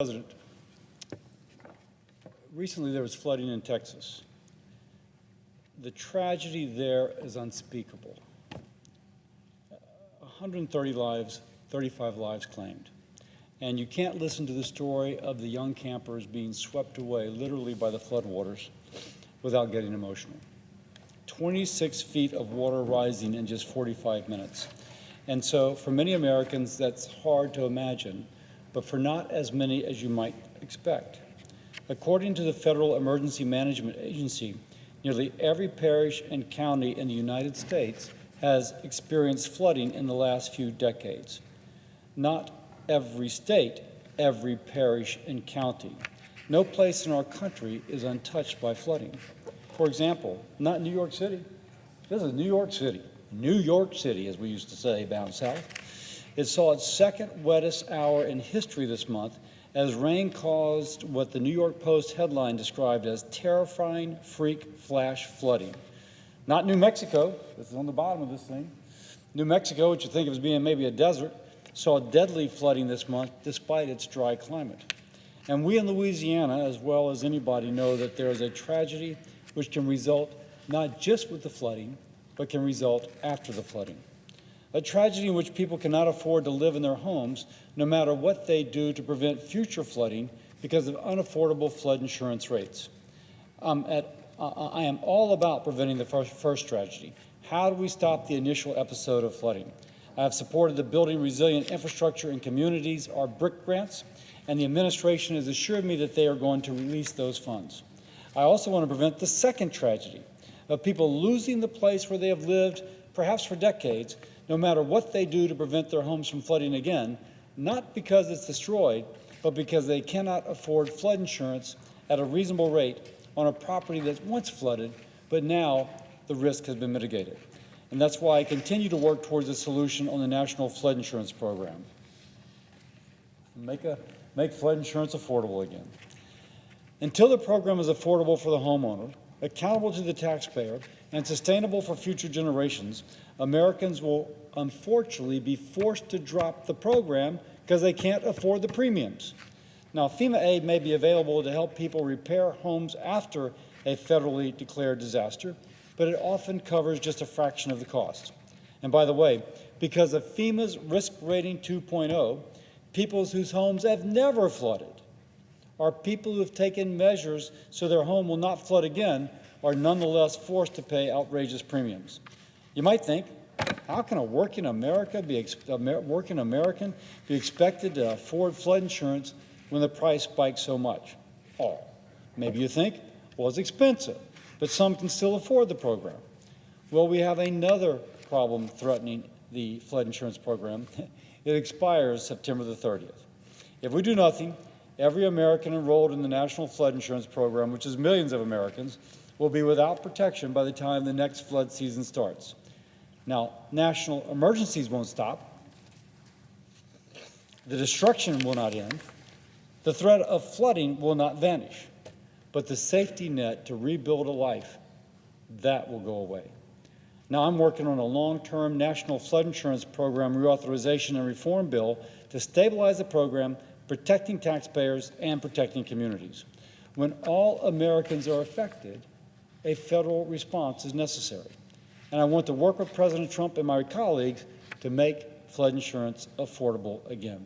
President, recently there was flooding in Texas. The tragedy there is unspeakable. 130 lives, 35 lives claimed. And you can't listen to the story of the young campers being swept away literally by the floodwaters without getting emotional. 26 feet of water rising in just 45 minutes. And so for many Americans, that's hard to imagine, but for not as many as you might expect. According to the Federal Emergency Management Agency, nearly every parish and county in the United States has experienced flooding in the last few decades. Not every state, every parish and county. No place in our country is untouched by flooding. For example, not New York City. This is New York City. New York City, as we used to say down south. It saw its second wettest hour in history this month as rain caused what the New York Post headline described as terrifying freak flash flooding. Not New Mexico, this is on the bottom of this thing. New Mexico, which you think of as being maybe a desert, saw deadly flooding this month despite its dry climate. And we in Louisiana, as well as anybody, know that there is a tragedy which can result not just with the flooding, but can result after the flooding. A tragedy in which people cannot afford to live in their homes no matter what they do to prevent future flooding because of unaffordable flood insurance rates. I am all about preventing the first tragedy. How do we stop the initial episode of flooding? I have supported the Building Resilient Infrastructure in Communities, our BRIC grants, and the administration has assured me that they are going to release those funds. I also want to prevent the second tragedy of people losing the place where they have lived, perhaps for decades, no matter what they do to prevent their homes from flooding again, not because it's destroyed, but because they cannot afford flood insurance at a reasonable rate on a property that's once flooded, but now the risk has been mitigated. And that's why I continue to work towards a solution on the National Flood Insurance Program. Make flood insurance affordable again. Until the program is affordable for the homeowner, accountable to the taxpayer, and sustainable for future generations, Americans will unfortunately be forced to drop the program because they can't afford the premiums. Now, FEMA aid may be available to help people repair homes after a federally declared disaster, but it often covers just a fraction of the cost. And by the way, because of FEMA's Risk Rating 2.0, people whose homes have never flooded, or people who have taken measures so their home will not flood again, are nonetheless forced to pay outrageous premiums. You might think, how can a working American be expected to afford flood insurance when the price spikes so much? Oh, maybe you think, well, it's expensive, but some can still afford the program. Well, we have another problem threatening the flood insurance program. It expires September the 30th. If we do nothing, every American enrolled in the National Flood Insurance Program, which is millions of Americans, will be without protection by the time the next flood season starts. Now, national emergencies won't stop. The destruction will not end. The threat of flooding will not vanish. But the safety net to rebuild a life, that will go away. Now, I'm working on a long-term National Flood Insurance Program reauthorization and reform bill to stabilize the program, protecting taxpayers and protecting communities. When all Americans are affected, a federal response is necessary. And I want to work with President Trump and my colleagues to make flood insurance affordable again.